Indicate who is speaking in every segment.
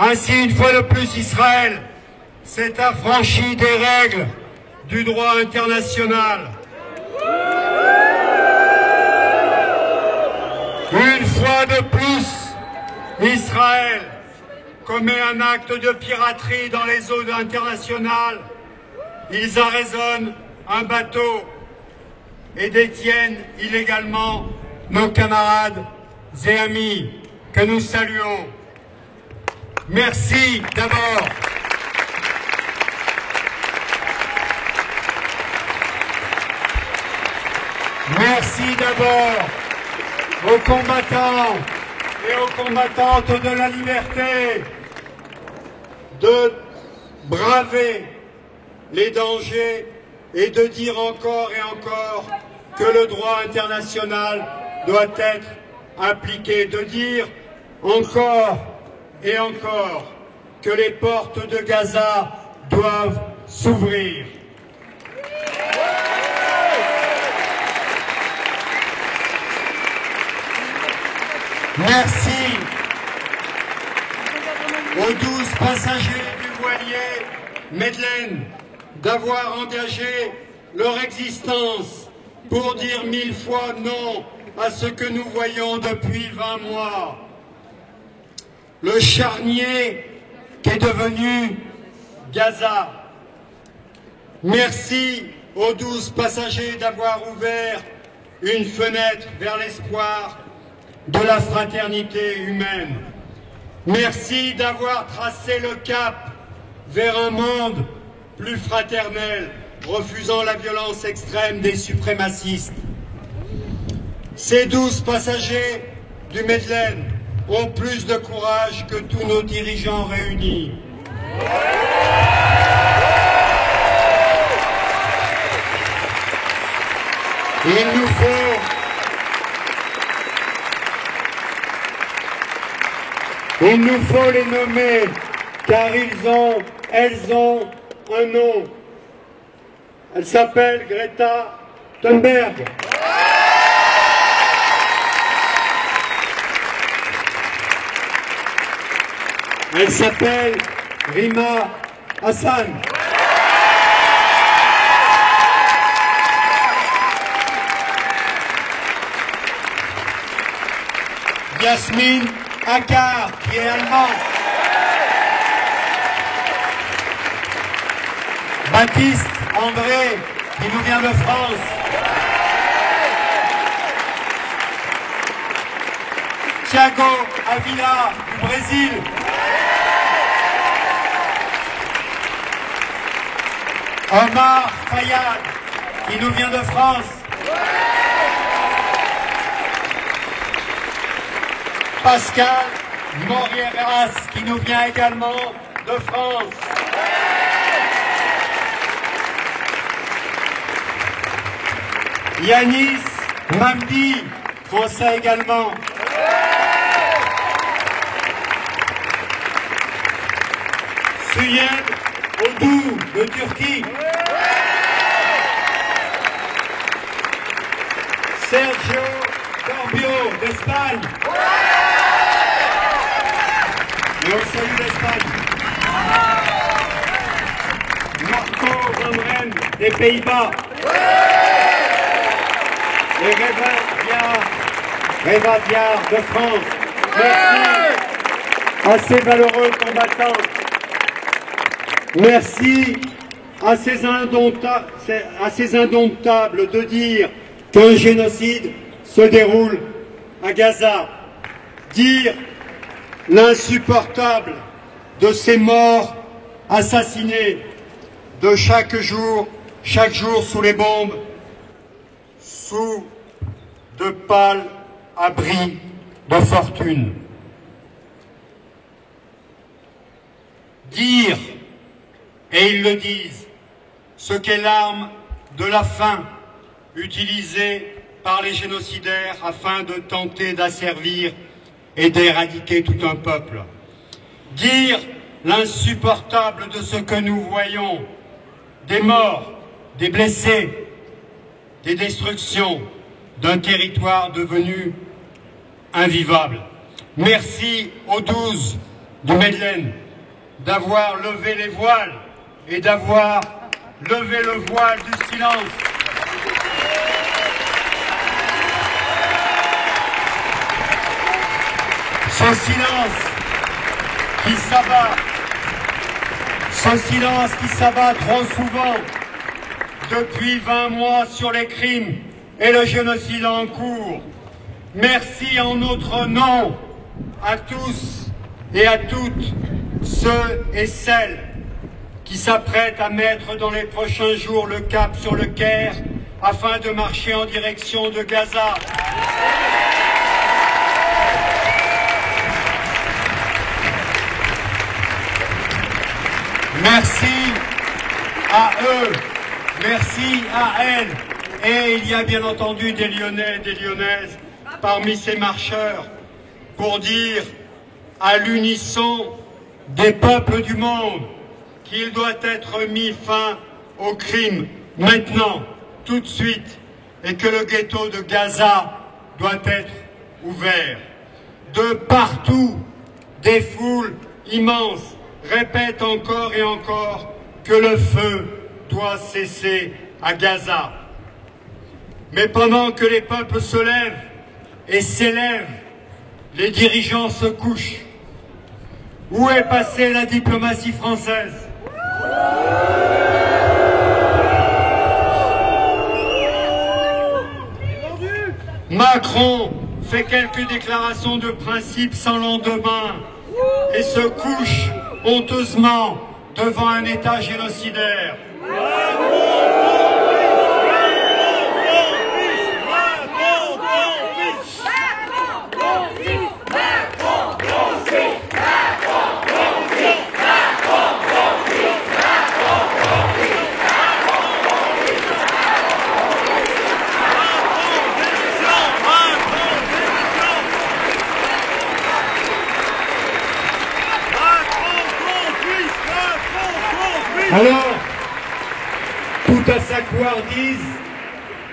Speaker 1: Ainsi, une fois de plus, Israël s'est affranchi des règles du droit international. Une fois de plus, Israël commet un acte de piraterie dans les eaux internationales. Ils arraisonnent un bateau et détiennent illégalement nos camarades et amis que nous saluons. Merci d'abord. Merci d'abord aux combattants et aux combattantes de la liberté de braver les dangers et de dire encore et encore que le droit international doit être appliqué, de dire encore et encore que les portes de Gaza doivent s'ouvrir. Merci aux 12 passagers du voilier Madeleine d'avoir engagé leur existence pour dire 1000 fois non à ce que nous voyons depuis 20 mois. Le charnier qu'est devenu Gaza. Merci aux 12 passagers d'avoir ouvert une fenêtre vers l'espoir de la fraternité humaine. Merci d'avoir tracé le cap vers un monde plus fraternel, refusant la violence extrême des suprémacistes. Ces 12 passagers du Madeleine ont plus de courage que tous nos dirigeants réunis. Il nous faut les nommer, car elles ont un nom. Elle s'appelle Greta Thunberg. Elle s'appelle Rima Hassan. Yasmine Akkar, qui est allemand. Baptiste André, qui nous vient de France. Thiago Avila, du Brésil. Omar Fayad, qui nous vient de France. Pascal Morieras, qui nous vient également de France. Yanis Mamdi, français également. Suyed Odou, de Turquie. Sergio Corbio, d'Espagne. Et on salue l'Espagne. Marco Van Ren, des Pays-Bas. Et Reva Diar de France. Merci à ces valeureux combattants. Merci à ces indomptables de dire qu'un génocide se déroule à Gaza. Dire l'insupportable de ces morts assassinés de chaque jour sous les bombes, sous de pâles abris de fortune. Dire, et ils le disent, ce qu'est l'arme de la faim utilisée par les génocidaires afin de tenter d'asservir et d'éradiquer tout un peuple. Dire l'insupportable de ce que nous voyons, des morts, des blessés, des destructions d'un territoire devenu invivable. Merci aux 12 du Medlen d'avoir levé les voiles et d'avoir levé le voile du silence. Ce silence qui s'abat trop souvent depuis 20 mois sur les crimes et le génocide en cours. Merci en notre nom à tous et à toutes ceux et celles qui s'apprêtent à mettre dans les prochains jours le cap sur le Caire afin de marcher en direction de Gaza. Merci à eux, merci à elles. Et il y a bien entendu des Lyonnais et des Lyonnaises parmi ces marcheurs pour dire à l'unisson des peuples du monde qu'il doit être mis fin aux crimes maintenant, tout de suite, et que le ghetto de Gaza doit être ouvert. De partout, des foules immenses répètent encore et encore que le feu doit cesser à Gaza. Mais pendant que les peuples se lèvent et s'élèvent, les dirigeants se couchent. Où est passée la diplomatie française? Macron fait quelques déclarations de principe sans lendemain et se couche honteusement devant un État génocidaire. Alors, tout à sa couardise,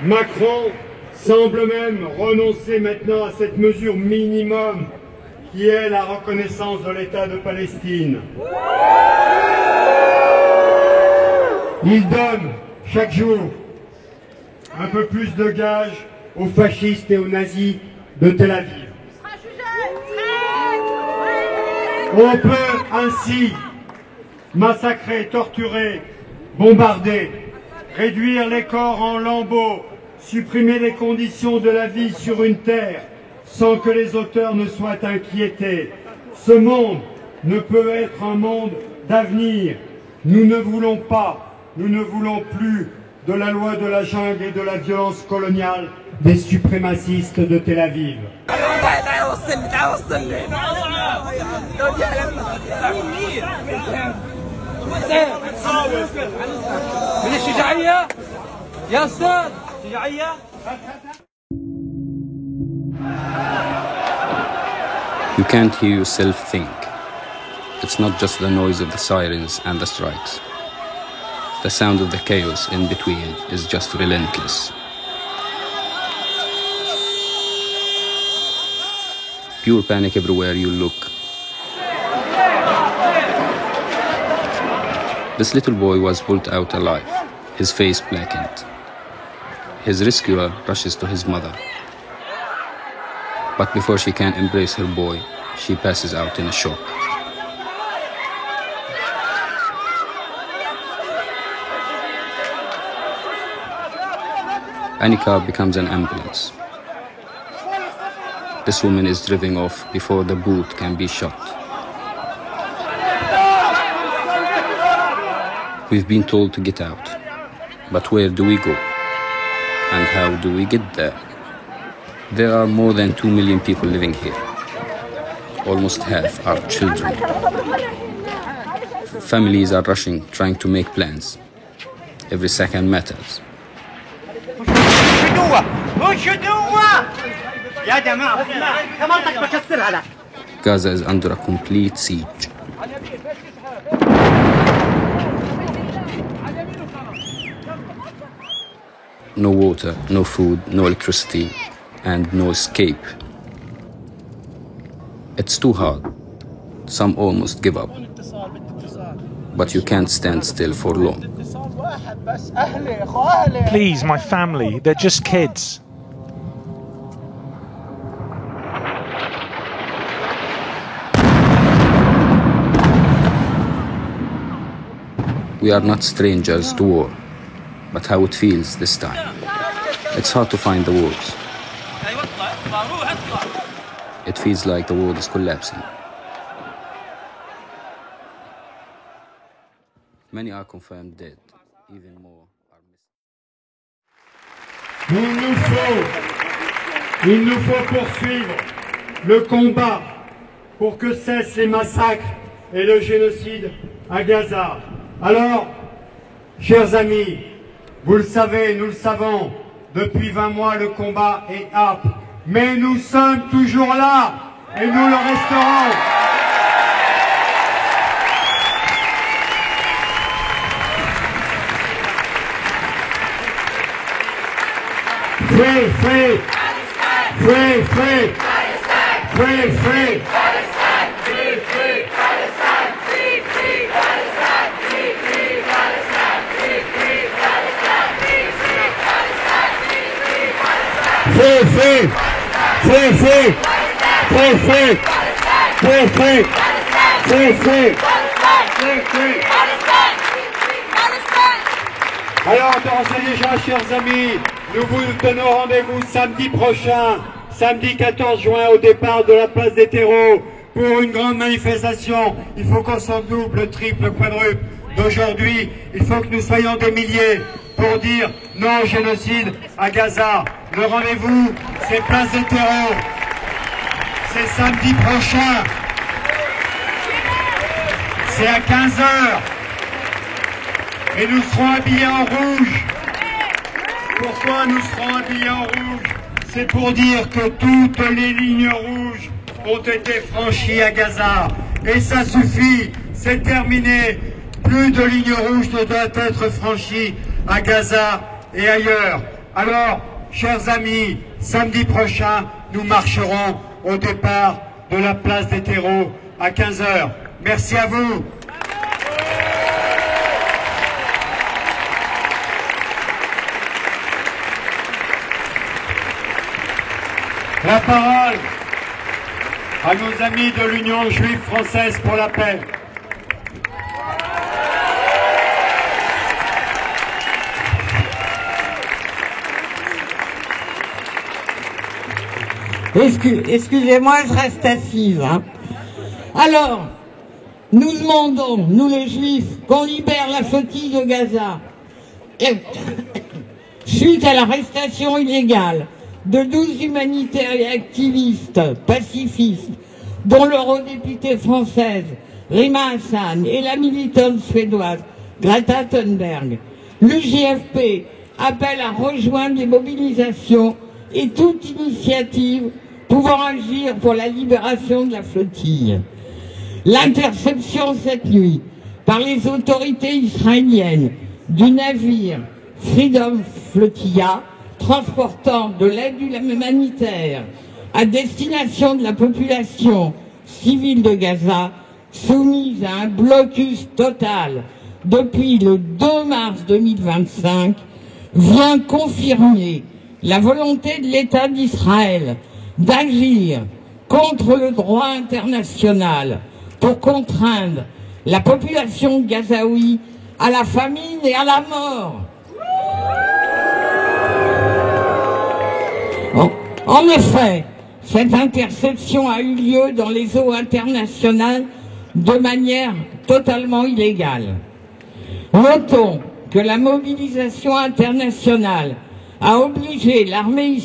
Speaker 1: Macron semble même renoncer maintenant à cette mesure minimum qui est la reconnaissance de l'État de Palestine. Il donne chaque jour un peu plus de gages aux fascistes et aux nazis de Tel Aviv. On peut ainsi massacrer, torturer, bombarder, réduire les corps en lambeaux, supprimer les conditions de la vie sur une terre sans que les auteurs ne soient inquiétés. Ce monde ne peut être un monde d'avenir. Nous ne voulons pas, nous ne voulons plus de la loi de la jungle et de la violence coloniale des suprémacistes de Tel Aviv.
Speaker 2: You can't hear yourself think. It's not just the noise of the sirens and the strikes. The sound of the chaos in between is just relentless. Pure panic everywhere you look. This little boy was pulled out alive, his face blackened. His rescuer rushes to his mother. But before she can embrace her boy, she passes out in a shock. Any car becomes an ambulance. This woman is driven off before the boot can be shut. We've been told to get out, but where do we go? And how do we get there? There are more than 2 million people living here. Almost half are children. Families are rushing, trying to make plans. Every second matters. Gaza is under a complete siege. No water, no food, no electricity, and no escape. It's too hard. Some almost give up. But you can't stand still for long.
Speaker 3: Please, my family, they're just kids.
Speaker 2: We are not strangers to war, but how it feels this time. It's hard to find the words. It feels like the world is collapsing. Many are confirmed dead, even more are missing.
Speaker 1: Il nous faut poursuivre le combat pour que cessent les massacres et le génocide à Gaza. Alors, chers amis, vous le savez, nous le savons, depuis 20 mois le combat est âpre, mais nous sommes toujours là et nous le resterons. Free, free, free, free, free, free. Free, free, free, free, free, free, free, free, free, free, free, free. Alors, d'ores et déjà, chers amis, nous vous donnons rendez-vous samedi prochain, samedi 14 juin, au départ de la place des terreaux, pour une grande manifestation. Il faut qu'on s'en double, le triple, le quadruple d'aujourd'hui. Il faut que nous soyons des milliers pour dire non au génocide à Gaza. Le rendez-vous, c'est place des terreaux. C'est samedi prochain. C'est à 15h. Et nous serons habillés en rouge. Pourquoi nous serons habillés en rouge? C'est pour dire que toutes les lignes rouges ont été franchies à Gaza. Et ça suffit, c'est terminé. Plus de lignes rouges ne doivent être franchies à Gaza et ailleurs. Alors, chers amis, samedi prochain, nous marcherons au départ de la place des terreaux à 15h. Merci à vous. La parole à nos amis de l'Union juive française pour la paix.
Speaker 4: Excusez-moi, je reste assise. Alors, nous demandons, nous les Juifs, qu'on libère la flottille de Gaza. Et, suite à l'arrestation illégale de 12 humanitaires et activistes pacifistes, dont l'eurodéputée française Rima Hassan et la militante suédoise Greta Thunberg, l'UJFP appelle à rejoindre les mobilisations et toute initiative pouvant agir pour la libération de la flottille. L'interception cette nuit par les autorités israéliennes du navire Freedom Flotilla transportant de l'aide humanitaire à destination de la population civile de Gaza, soumise à un blocus total depuis le 2 mars 2025, vient confirmer la volonté de l'État d'Israël d'agir contre le droit international pour contraindre la population gazaoui à la famine et à la mort. En effet, cette interception a eu lieu dans les eaux internationales de manière totalement illégale. Notons que la mobilisation internationale a obligé l'armée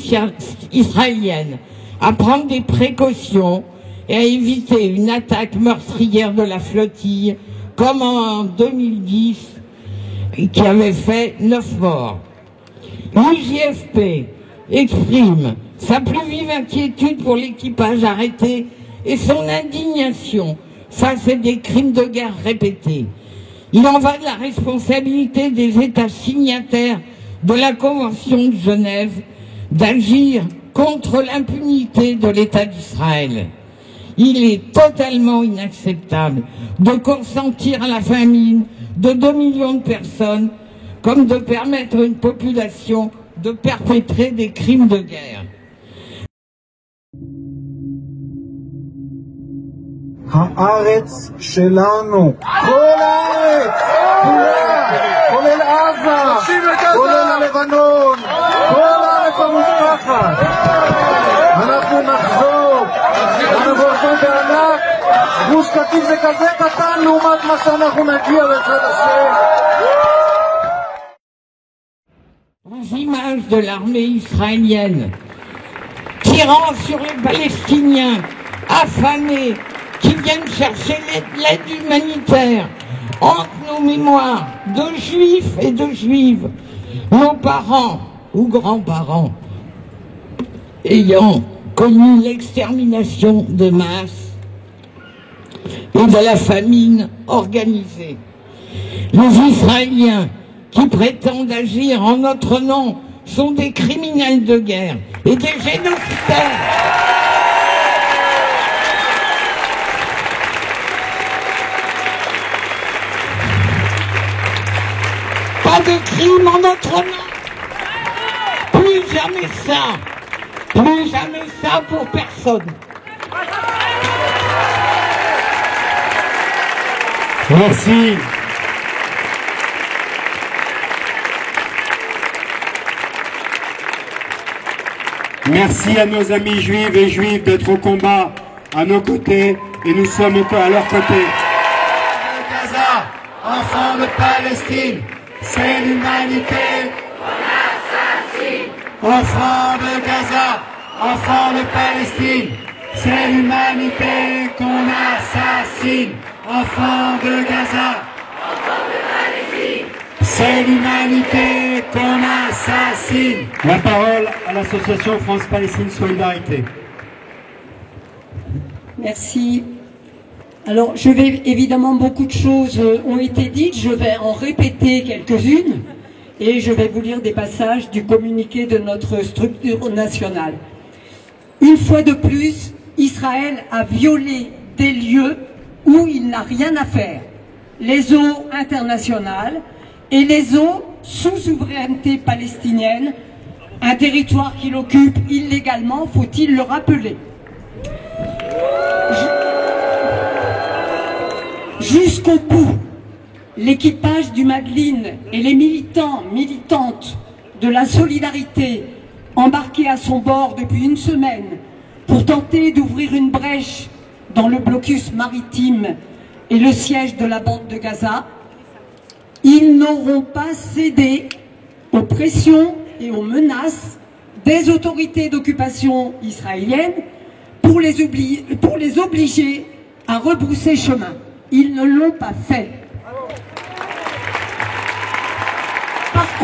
Speaker 4: israélienne à prendre des précautions et à éviter une attaque meurtrière de la flottille, comme en 2010, qui avait fait 9 morts. L'UJFP exprime sa plus vive inquiétude pour l'équipage arrêté et son indignation face à des crimes de guerre répétés. Il en va de la responsabilité des États signataires de la Convention de Genève d'agir contre l'impunité de l'État d'Israël. Il est totalement inacceptable de consentir à la famine de 2 millions de personnes, comme de permettre à une population de perpétrer des crimes de guerre.
Speaker 5: הארץ שלנו, כל הארץ, כולל עזה, כולל הלבנון, כל הארץ המובטחת. אנחנו נחזור בענק. גוש קטיף זה כזה קטן לעומת מה שאנחנו נגיע בעזרת השם.
Speaker 4: Les images de l'armée israélienne tirant sur les Palestiniens affamés qui viennent chercher l'aide humanitaire hantent nos mémoires de juifs et de juives, nos parents ou grands-parents ayant connu l'extermination de masse et de la famine organisée. Les Israéliens qui prétendent agir en notre nom sont des criminels de guerre et des génocidaires. Pas de crime en notre nom. Plus jamais ça. Plus jamais ça pour personne.
Speaker 1: Merci. Merci à nos amis juifs et juifs d'être au combat à nos côtés et nous sommes à leur côté. Gaza, enfants de Palestine, c'est l'humanité. Enfants de Gaza, enfants de Palestine, c'est l'humanité qu'on assassine. Enfants de Gaza, c'est l'humanité qu'on assassine. La parole à l'association France-Palestine Solidarité.
Speaker 6: Merci. Alors, évidemment, beaucoup de choses ont été dites, je vais en répéter quelques-unes et je vais vous lire des passages du communiqué de notre structure nationale. Une fois de plus, Israël a violé des lieux où il n'a rien à faire. Les eaux internationales et les eaux sous souveraineté palestinienne, un territoire qu'il occupe illégalement, faut-il le rappeler. Jusqu'au bout, l'équipage du Madeleine et les militantes de la solidarité embarqués à son bord depuis une semaine pour tenter d'ouvrir une brèche dans le blocus maritime et le siège de la bande de Gaza, ils n'auront pas cédé aux pressions et aux menaces des autorités d'occupation israéliennes pour les obliger à rebrousser chemin. Ils ne l'ont pas fait. Par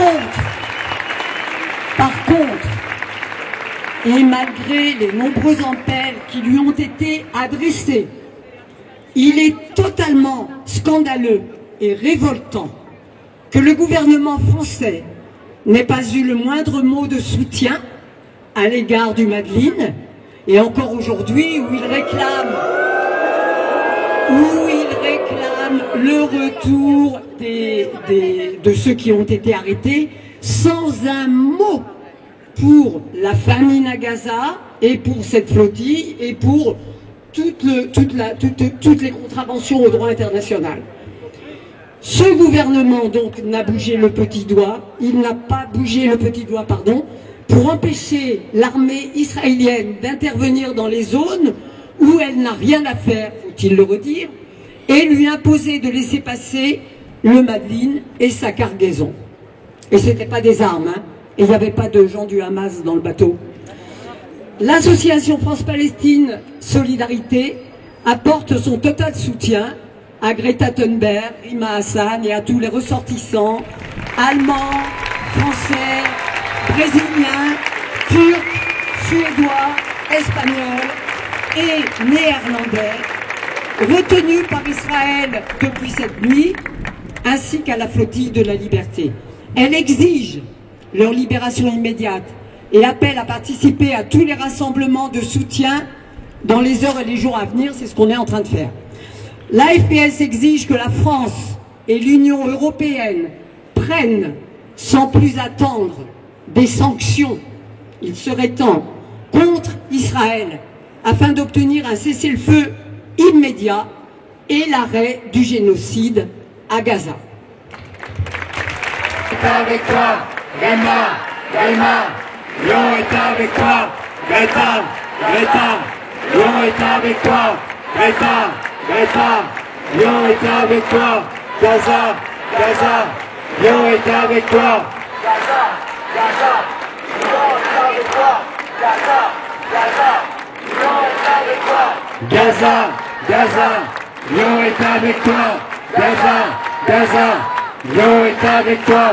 Speaker 6: contre, et malgré les nombreux appels qui lui ont été adressés, il est totalement scandaleux et révoltant que le gouvernement français n'ait pas eu le moindre mot de soutien à l'égard du Madeleine, et encore aujourd'hui où il réclame le retour de ceux qui ont été arrêtés, sans un mot pour la famine à Gaza et pour cette flottille et pour toutes les contraventions au droit international. Ce gouvernement donc n'a bougé le petit doigt, il n'a pas bougé le petit doigt, pardon, pour empêcher l'armée israélienne d'intervenir dans les zones où elle n'a rien à faire, faut-il le redire, et lui imposer de laisser passer le Madeleine et sa cargaison. Et ce n'était pas des armes, hein, et il n'y avait pas de gens du Hamas dans le bateau. L'association France-Palestine Solidarité apporte son total soutien à Greta Thunberg, Rima Hassan et à tous les ressortissants allemands, français, brésiliens, turcs, suédois, espagnols et néerlandais retenus par Israël depuis cette nuit, ainsi qu'à la flottille de la liberté. Elle exige leur libération immédiate et appelle à participer à tous les rassemblements de soutien dans les heures et les jours à venir, c'est ce qu'on est en train de faire. L'AFPS exige que la France et l'Union européenne prennent, sans plus attendre, des sanctions, il serait temps, contre Israël, afin d'obtenir un cessez-le-feu immédiat et l'arrêt du génocide à Gaza.
Speaker 1: Avec toi, Rema, Lyon est avec toi, Greta, Lyon est avec toi, Greta, Lyon est avec toi, Gaza, Lyon est avec toi, Gaza, Lyon est avec toi, Lyon est avec toi, Gaza, Lyon est avec toi, Lyon est avec toi,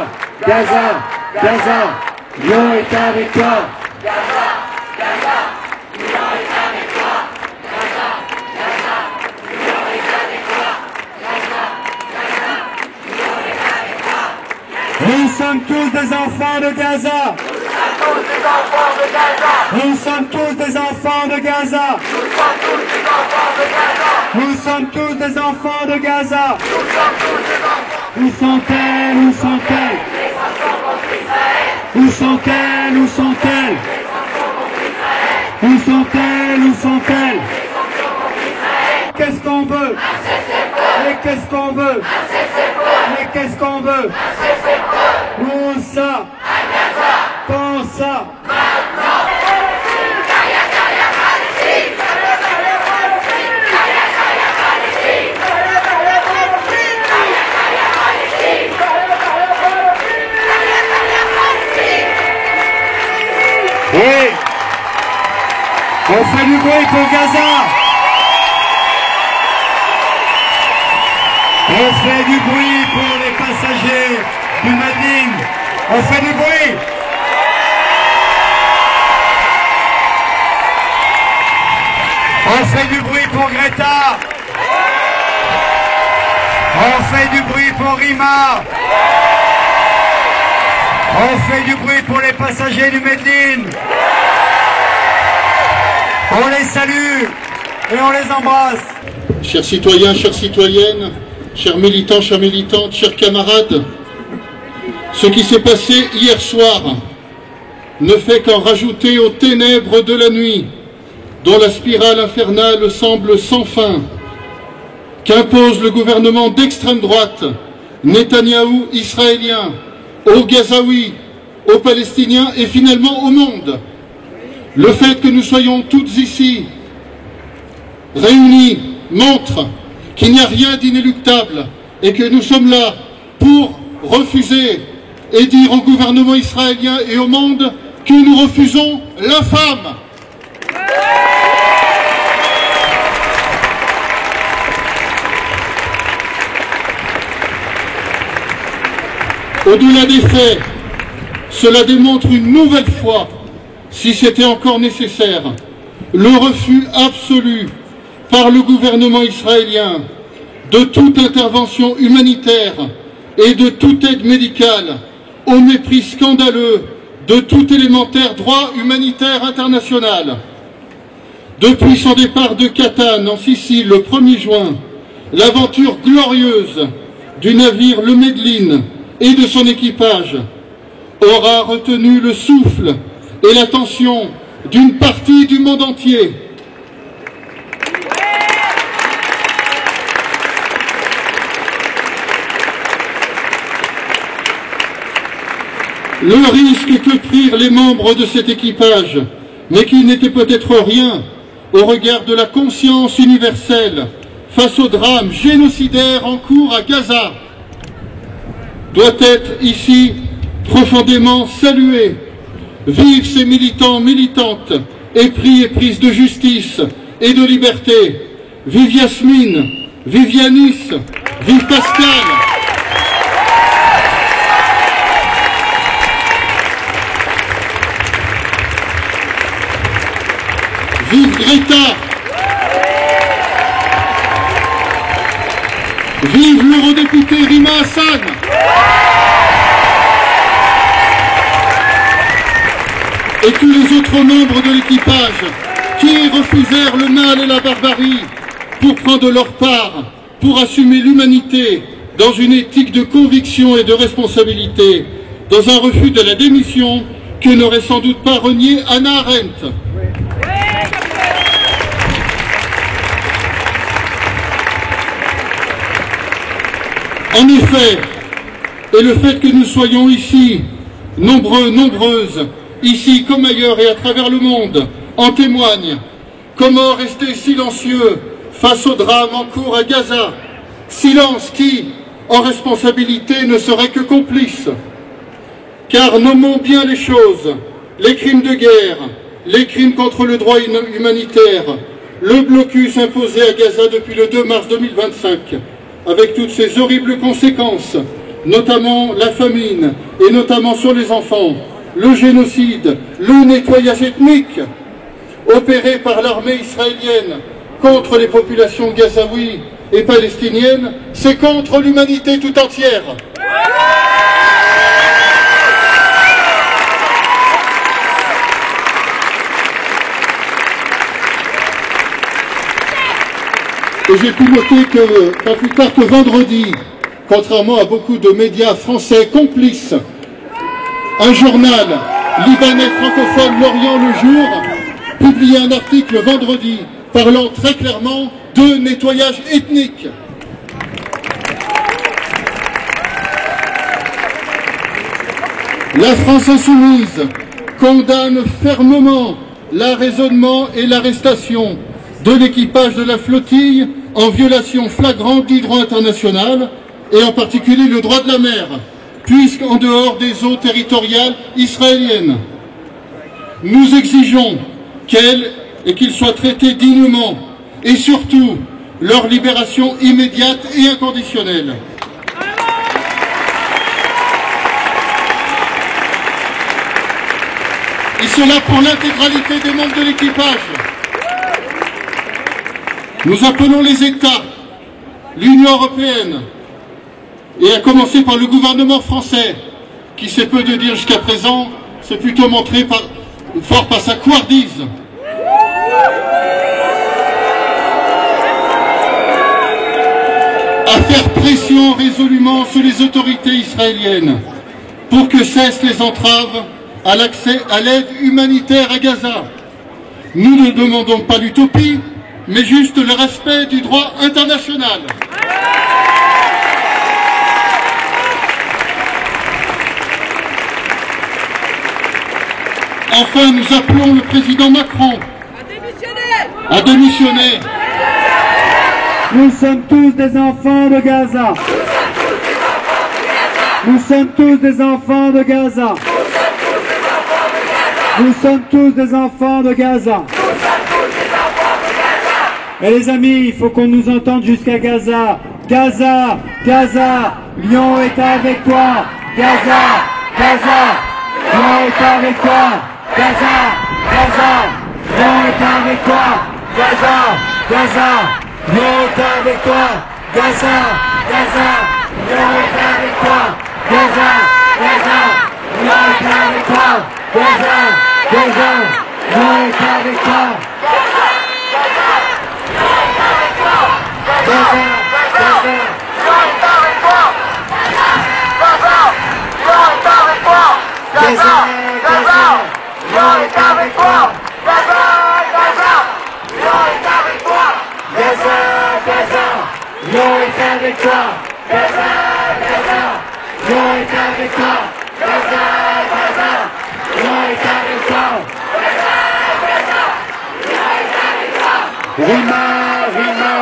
Speaker 1: Gaza, Lyon est avec toi, Nous sommes tous des enfants de Gaza. Nous sommes tous des enfants de Gaza. Nous sommes tous des enfants de Gaza. Où sont-elles? Où sont-elles? Où sont-elles? Où sont-elles? Où sont-elles? Où sont-elles? Qu'est-ce qu'on veut? Et qu'est-ce qu'on veut? Et qu'est-ce qu'on veut? Où ça? Quand ça? Oui, on fait du bruit pour Gaza. On fait du bruit pour les passagers du Medline. On fait du bruit. On fait du bruit pour Greta. On fait du bruit pour Rima. On fait du bruit pour les passagers du Medline. On les salue et on les embrasse.
Speaker 7: Chers citoyens, chères citoyennes, chers militants, chères militantes, chers camarades, ce qui s'est passé hier soir ne fait qu'en rajouter aux ténèbres de la nuit, dont la spirale infernale semble sans fin, qu'impose le gouvernement d'extrême droite, Netanyahou israélien, aux Gazaouis, aux Palestiniens et finalement au monde. Le fait que nous soyons toutes ici réunis montre qu'il n'y a rien d'inéluctable et que nous sommes là pour refuser et dire au gouvernement israélien et au monde que nous refusons l'infâme. Au-delà des faits, cela démontre une nouvelle fois, si c'était encore nécessaire, le refus absolu par le gouvernement israélien de toute intervention humanitaire et de toute aide médicale, au mépris scandaleux de tout élémentaire droit humanitaire international. Depuis son départ de Catane en Sicile le 1er juin, l'aventure glorieuse du navire le Medline et de son équipage aura retenu le souffle et l'attention d'une partie du monde entier. Le risque que prirent les membres de cet équipage, mais qui n'était peut-être rien au regard de la conscience universelle face au drame génocidaire en cours à Gaza, doit être ici profondément salué. Vive ces militants, militantes, épris et prises de justice et de liberté. Vive Yasmine, vive Yanis, vive Pascal. Vive Greta. Vive l'eurodéputé Rima Hassan. Et tous les autres membres de l'équipage qui refusèrent le mal et la barbarie pour prendre leur part, pour assumer l'humanité dans une éthique de conviction et de responsabilité, dans un refus de la démission que n'aurait sans doute pas renié Hannah Arendt. En effet, et le fait que nous soyons ici, nombreux, nombreuses, ici comme ailleurs et à travers le monde, en témoigne. Comment rester silencieux face au drame en cours à Gaza? Silence qui, en responsabilité, ne serait que complice. Car nommons bien les choses, les crimes de guerre, les crimes contre le droit humanitaire, le blocus imposé à Gaza depuis le 2 mars 2025, avec toutes ses horribles conséquences, notamment la famine, et notamment sur les enfants, le génocide, le nettoyage ethnique, opéré par l'armée israélienne contre les populations gazaouis et palestiniennes, c'est contre l'humanité tout entière. Et j'ai pu noter que, pas plus tard que vendredi, contrairement à beaucoup de médias français complices, un journal libanais francophone, L'Orient le Jour, publiait un article vendredi parlant très clairement de nettoyage ethnique. La France insoumise condamne fermement l'arraisonnement et l'arrestation de l'équipage de la flottille en violation flagrante du droit international et en particulier le droit de la mer, puisqu'en dehors des eaux territoriales israéliennes. Nous exigeons qu'ils soient traités dignement et surtout leur libération immédiate et inconditionnelle. Et cela pour l'intégralité des membres de l'équipage. Nous appelons les États, l'Union européenne, et à commencer par le gouvernement français, qui sait peu de dire jusqu'à présent, s'est plutôt montré fort par sa couardise. À faire pression résolument sur les autorités israéliennes pour que cessent les entraves à l'accès à l'aide humanitaire à Gaza. Nous ne demandons pas l'utopie, mais juste le respect du droit international. Enfin, nous appelons le président Macron à démissionner.
Speaker 5: Nous sommes tous des enfants de Gaza. Nous sommes tous des enfants de Gaza. Nous sommes tous des enfants de Gaza. Et les amis, il faut qu'on nous entende jusqu'à Gaza. Gaza, Gaza, Lyon est avec toi. Gaza, Gaza, Lyon est avec toi. Gaza, Gaza, Lyon est avec toi. Gaza, Gaza, Lyon est avec toi. Gaza, Gaza, Lyon est avec toi. Gaza, Gaza, Lyon est avec toi. Gaza, Gaza, Lyon est avec toi. Rima, Rima,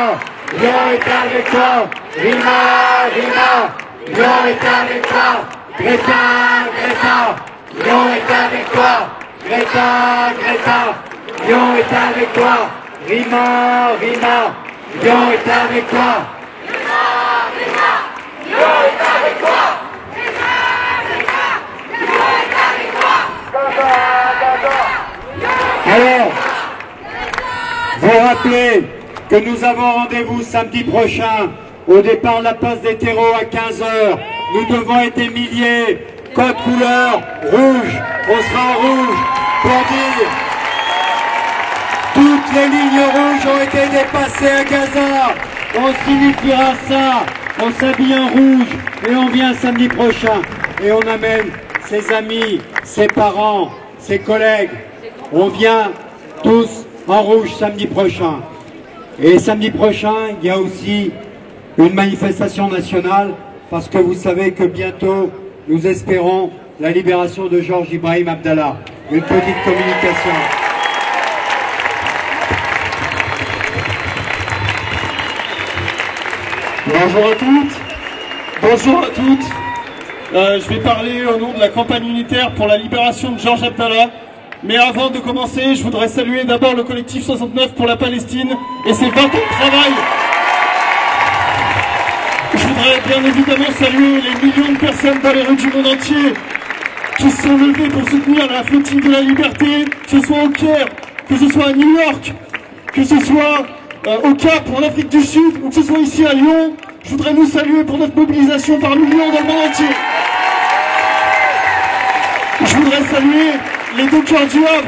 Speaker 5: Lyon est avec toi. Rima, Rima, Lyon est avec toi. Greta, Greta, Lyon est avec toi. Greta, Greta, Lyon est avec toi. Rima, Rima, Lyon est avec toi. Rima, Rima, Lyon est avec toi. Rima, Rima, Lyon est avec toi. Alors, vous rappelez que nous avons rendez-vous samedi prochain au départ de la place des terreaux à 15 h. Nous devons être des milliers, code couleur rouge, on sera en rouge pour dire Toutes les lignes rouges ont été dépassées à Gaza. On signifiera ça. On s'habille en rouge et on vient samedi prochain. Et on amène ses amis, ses parents, ses collègues. On vient tous en rouge samedi prochain. Et samedi prochain, il y a aussi une manifestation nationale parce que vous savez que bientôt, nous espérons la libération de Georges Ibrahim Abdallah. Une petite communication.
Speaker 8: Bonjour à toutes, bonjour à toutes. Je vais parler au nom de la campagne unitaire pour la libération de Georges Abdallah. Mais avant de commencer, je voudrais saluer d'abord le collectif 69 pour la Palestine et ses 20 ans de travail. Je voudrais bien évidemment saluer les millions de personnes dans les rues du monde entier qui se sont levées pour soutenir la flottille de la liberté, que ce soit au Caire, que ce soit à New York, que ce soit au Cap, en Afrique du Sud, ou que ce soit ici à Lyon. Je voudrais nous saluer pour notre mobilisation par millions dans le monde entier. Je voudrais saluer les dockers du Havre,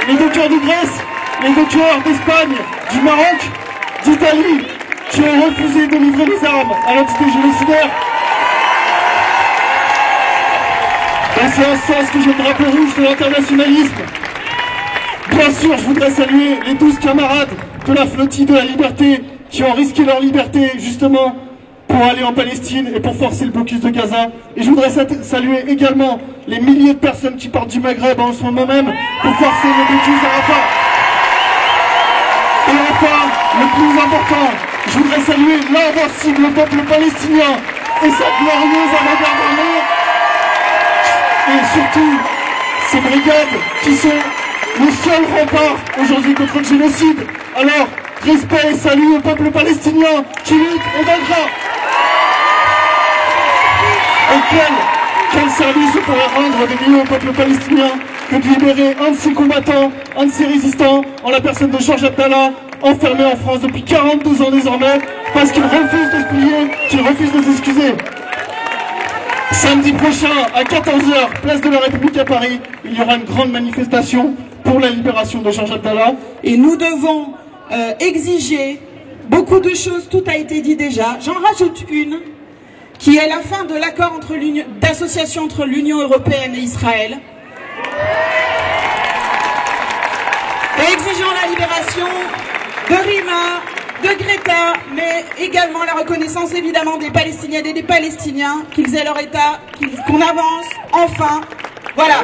Speaker 8: les dockers de Grèce, les dockers d'Espagne, du Maroc, d'Italie, qui ont refusé de livrer les armes à l'entité génocidaire. C'est un sens que j'ai le drapeau rouge de l'internationalisme. Bien sûr, je voudrais saluer les 12 camarades de la flottille de la liberté qui ont risqué leur liberté justement pour aller en Palestine et pour forcer le blocus de Gaza. Et je voudrais saluer également les milliers de personnes qui partent du Maghreb en ce moment même pour forcer le blocus à Rafah. Et enfin, le plus important, je voudrais saluer l'invincible peuple palestinien et sa glorieuse avant-garde armée. Et surtout, ces brigades qui sont le seul rempart aujourd'hui contre le génocide. Alors, respect et salut au peuple palestinien qui lutte et vaincra. Et quel service je pourrais rendre des millions au peuple palestinien que de libérer un de ses combattants, un de ses résistants, en la personne de Georges Abdallah, enfermé en France depuis 42 ans désormais, parce qu'il refuse de se plier, qu'il refuse de s'excuser. Samedi prochain, à 14h, place de la République à Paris, il y aura une grande manifestation pour la libération de Georges Abdallah.
Speaker 9: Et nous devons exiger beaucoup de choses, tout a été dit déjà. J'en rajoute une, qui est la fin de l'accord d'association entre l'Union européenne et Israël. Et exigeons la libération de Rima, de Greta, mais également la reconnaissance évidemment des Palestiniennes et des Palestiniens, qu'ils aient leur État, qu'on avance, enfin. Voilà.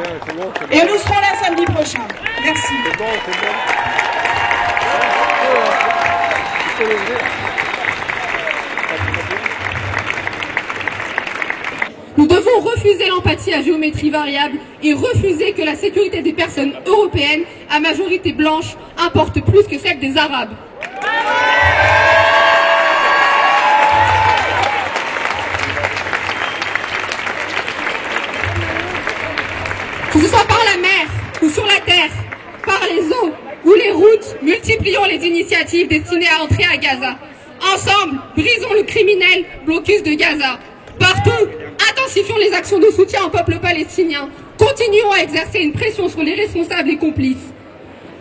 Speaker 9: Et nous serons là samedi prochain. Merci.
Speaker 10: Nous devons refuser l'empathie à géométrie variable et refuser que la sécurité des personnes européennes à majorité blanche importe plus que celle des Arabes. Que ce soit par la mer ou sur la terre, par les eaux ou les routes, multiplions les initiatives destinées à entrer à Gaza. Ensemble, brisons le criminel blocus de Gaza. Partout, intensifions les actions de soutien au peuple palestinien. Continuons à exercer une pression sur les responsables et complices.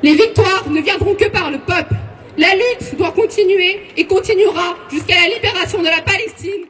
Speaker 10: Les victoires ne viendront que par le peuple. La lutte doit continuer et continuera jusqu'à la libération de la Palestine.